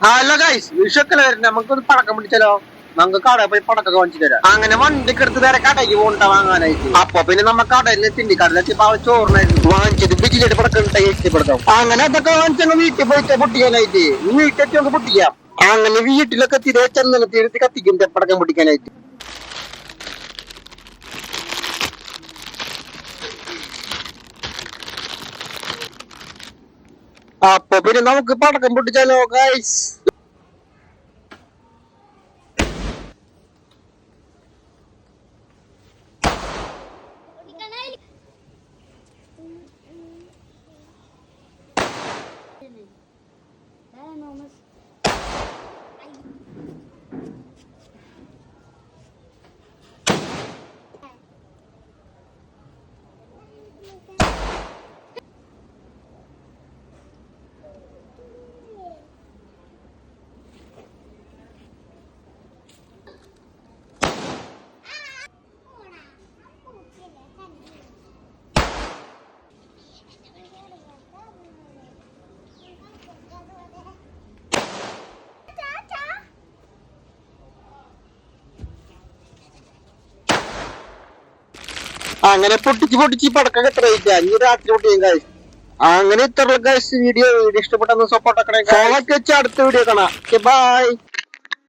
Hello guys, വിഷുക്കല വരുന്നത് നമുക്കൊന്ന് പടക്കം പിടിച്ചാലോ? നമുക്ക് കടയിൽ പോയി പടക്കൊക്കെ വാങ്ങിച്ചു തരാം. അങ്ങനെ വണ്ടിക്ക് എടുത്ത് നേരെ കടയ്ക്ക് പോകണ്ട വാങ്ങാനായിട്ട്. അപ്പൊ പിന്നെ നമ്മ കടയിൽ തിണ്ടിക്കടലെത്തിയപ്പോ ചോറിനായിരുന്നു വാങ്ങിച്ചത്. ബിജിലിട്ട് പടക്കം ഇഷ്ടപ്പെടുത്താം. അങ്ങനെ അതൊക്കെ വാങ്ങിച്ചങ്ങ് വീട്ടിൽ പോയിട്ട് പൊട്ടിക്കാനായിട്ട്. വീട്ടിലെത്തി നമുക്ക് പൊട്ടിക്കാം. അങ്ങനെ വീട്ടിലൊക്കെ തിരെ ചന്ദനത്തിരുത്തി കത്തിക്കും പടക്കം പൊട്ടിക്കാനായിട്ട്. അപ്പൊ പിന്നെ നമുക്ക് പടക്കം പൊട്ടിച്ചാലോ ഗൈസ്? അങ്ങനെ പൊട്ടിച്ച് പടക്കം എത്ര ഇനി രാത്രി പൊട്ടിയും കാശ്. അങ്ങനെ ഇത്ര വീഡിയോ ഇഷ്ടപ്പെട്ടെന്ന് സപ്പോർട്ട് ആക്കണേ. അടുത്ത വീഡിയോ കാണാം. ബൈ.